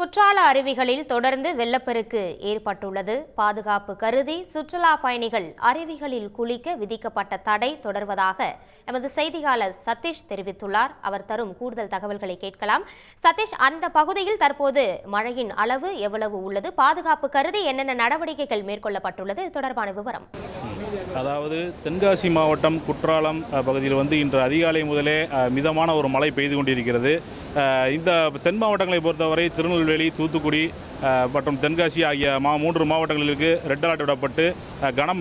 குற்றால அருவிகளில் தொடர்ந்து வெள்ளப்பெருக்கு ஏற்பட்டுள்ளது. பாதுகாப்பு கருதி சுற்றுலா பயணிகள் அருவிகளில் குளிக்க விதிக்கப்பட்ட தடை தொடர்வதாக எமது செய்தியாளர் சதீஷ் தெரிவித்துள்ளார். அவர் தரும் கூடுதல் தகவல்களை கேட்கலாம். சதீஷ், அந்த பகுதியில் தற்போது மழையின் அளவு எவ்வளவு உள்ளது? பாதுகாப்பு கருதி என்னென்ன நடவடிக்கைகள் மேற்கொள்ளப்பட்டுள்ளது? தொடர்பான விவரம். அதாவது தென்காசி மாவட்டம் குற்றாலம் பகுதியில் இன்று அதிகாலை முதலே மிதமான ஒரு மழை பெய்து கொண்டிருக்கிறது. இந்த தென் மாவட்டங்களை பொறுத்தவரை திருநெல்வேலி, தூத்துக்குடி மற்றும் தென்காசி ஆகிய 3 மாவட்டங்களுக்கு ரெட் அலர்ட் விடப்பட்டு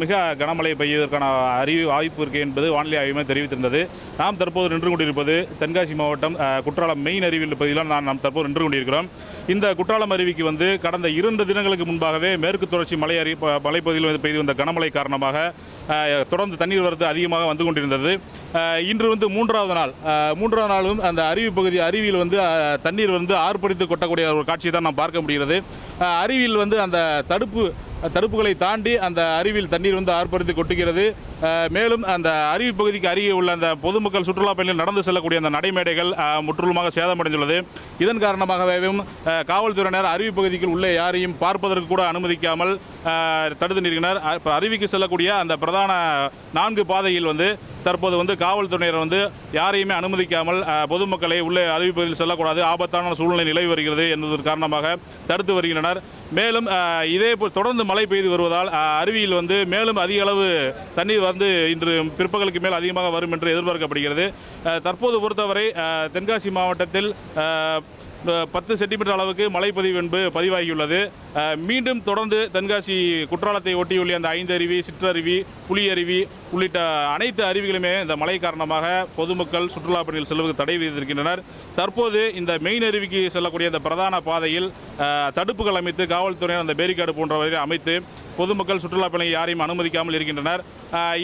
மிக கனமழை பெய்வதற்கான வாய்ப்பு இருக்குது என்பது வானிலை ஆய்வு மையம் தெரிவித்திருந்தது. நாம் தற்போது நின்று கொண்டிருப்பது தென்காசி மாவட்டம் குற்றாலம் மெயின் அருவியில் பகுதியில் நாம் தற்போது நின்று கொண்டிருக்கிறோம். இந்த குற்றாலம் அருவிக்கு கடந்த 2 தினங்களுக்கு முன்பாகவே மேற்கு தொடர்ச்சி மலைப்பகுதியில் பெய்து வந்த கனமழை காரணமாக தொடர்ந்து தண்ணீர் வரத்து அதிகமாக வந்து கொண்டிருந்தது. இன்று 3வது நாளும் அந்த அருவியில் தண்ணீர் ஆர்ப்பரித்து கொட்டக்கூடிய ஒரு காட்சியை தான் நாம் பார்க்க முடிகிறது. அருவியில் அந்த தடுப்புகளை தாண்டி அந்த அருவியில் தண்ணீர் ஆர்ப்பரித்து கொட்டுகிறது. மேலும் அந்த அருவி பகுதிக்கு அருகே உள்ள அந்த பொதுமக்கள் சுற்றுலா பயணிகள் நடந்து செல்லக்கூடிய அந்த நடைமேடைகள் முற்றிலுமாக சேதமடைந்துள்ளது. இதன் காரணமாகவே காவல்துறையினர் அருவி பகுதிக்குள் உள்ளே யாரையும் பார்ப்பதற்கு கூட அனுமதிக்காமல் தடுத்து நிறுத்தினர். அருவிக்கு செல்லக்கூடிய அந்த பிரதான 4 பாதையில் தற்போது காவல்துறையினர் யாரையுமே அனுமதிக்காமல் பொதுமக்களை உள்ளே அருவி பகுதியில் செல்லக்கூடாது, ஆபத்தான சூழ்நிலை நிலவி வருகிறது என்பதன் காரணமாக தடுத்து வருகின்றனர். மேலும் இதேபோல் தொடர்ந்து மழை பெய்து வருவதால் அருவியில் மேலும் அதிக அளவு தண்ணீர் இன்று பிற்பகலுக்கு மேல் அதிகமாக வரும் என்று எதிர்பார்க்கப்படுகிறது. தற்போது பொறுத்தவரை தென்காசி மாவட்டத்தில் 10 சென்டிமீட்டர் அளவுக்கு மழைப்பதிவு என்பது பதிவாகியுள்ளது. மீண்டும் தொடர்ந்து தென்காசி குற்றாலத்தை ஒட்டியுள்ள அந்த 5 அருவி, சிற்றருவி, புலியருவி உள்ளிட்ட அனைத்து அருவிகளுமே இந்த மழை காரணமாக பொதுமக்கள் சுற்றுலா பயணிகள் செல்வதற்கு தடை விதித்திருக்கின்றனர். தற்போது இந்த மெயின் அருவிக்கு செல்லக்கூடிய இந்த பிரதான பாதையில் தடுப்புகள் அமைத்து காவல்துறையினர் அந்த பேரிகார்டு போன்றவற்றை அமைத்து பொதுமக்கள் சுற்றுலா பயணிகள் யாரையும் அனுமதிக்காமல் இருக்கின்றனர்.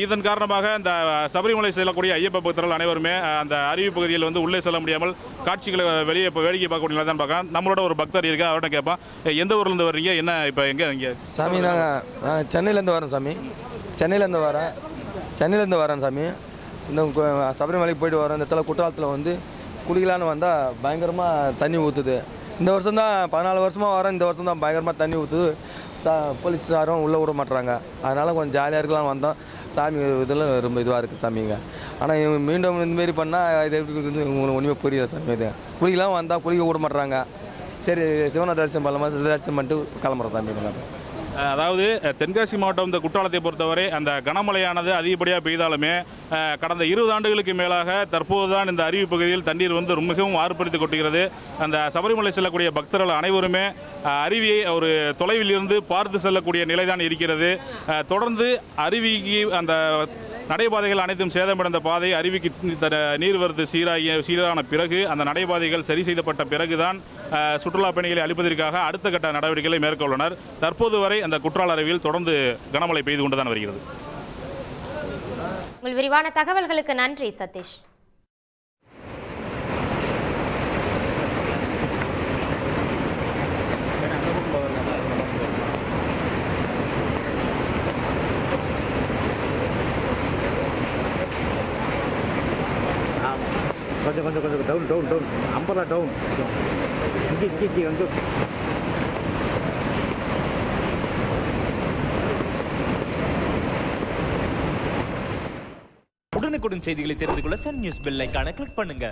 இதன் காரணமாக இந்த சபரிமலை செல்லக்கூடிய ஐயப்ப பக்தர்கள் அனைவருமே அந்த அருவி பகுதியில் உள்ளே செல்ல முடியாமல் காட்சிகளை வெளியே வேடிக்கை பார்க்கக்கூடிய தான் பார்க்கலாம். நம்மளோட ஒரு பக்தர் இருக்கா, அவர்கிட்ட கேட்போம். எந்த ஊர்லேருந்து வர்றீங்க, என்ன இப்போ எங்கே சாமி? நாங்கள் சென்னையிலேருந்து வரோம் சாமி. சென்னையிலேருந்து வரேன் சாமி. இந்த சபரிமலைக்கு போயிட்டு வரோம். இந்த இடத்துல குற்றாலத்தில் குளிக்கலான்னு வந்தால் பயங்கரமாக தண்ணி ஊற்றுது. இந்த வருஷம் தான் 14 வருஷமாக வரோம். இந்த வருஷம் தான் பயங்கரமாக தண்ணி ஊற்றுது. போலீஸ் யாரும் உள்ளே விட மாட்டுறாங்க. அதனால் கொஞ்சம் ஜாலியாக இருக்கலாம்னு வந்தோம். சாமி இதில் ரொம்ப இதுவாக இருக்குது சாமிங்க. ஆனால் மீண்டும் இந்தமாரி பண்ணால் இது எப்படி இருக்குது உங்களுக்கு ஒன்றுமே புரியல சாமி. இது குளிக்கலாம் வந்தால் குளிக்க விட மாட்டுறாங்க. சரி, சிவனை தரிசனம் பண்ணலாமா, தரிசனம் பண்ணிட்டு கிளம்புறோம் சாமி. அதாவது தென்காசி மாவட்டம் இந்த குற்றாலத்தை பொறுத்தவரை அந்த கனமழையானது அதிகப்படியாக பெய்தாலுமே கடந்த 20 ஆண்டுகளுக்கு மேலாக தற்போது தான் இந்த அருவி பகுதியில் தண்ணீர் மிகவும் ஆர்ப்பரித்து கொட்டுகிறது. அந்த சபரிமலை செல்லக்கூடிய பக்தர்கள் அனைவருமே அருவியை ஒரு தொலைவில் இருந்து பார்த்து செல்லக்கூடிய நிலைதான் இருக்கிறது. தொடர்ந்து அருவிக்கு அந்த நடைபாதைகள் அனைத்தும் சேதமடைந்த பாதை அருவிக்கு நீர்வரத்து சீரான பிறகு அந்த நடைபாதைகள் சரி செய்யப்பட்ட பிறகுதான் சுற்றுலா பயணிகளை அளிப்பதற்காக அடுத்த கட்ட நடவடிக்கைகளை மேற்கொள்ளனர். தற்போது வரை அந்த குற்றால அருவியில் தொடர்ந்து கனமழை பெய்து கொண்டுதான் வருகிறது. உங்கள் விரிவான தகவல்களுக்கு நன்றி சதீஷ். கொஞ்சம் டவுன் அம்பரா டவுன் இங்கே உடனுக்குடன் செய்திகளை தெரிந்து கொள்ள சன் நியூஸ் பெல் ஐகானை கிளிக் பண்ணுங்க.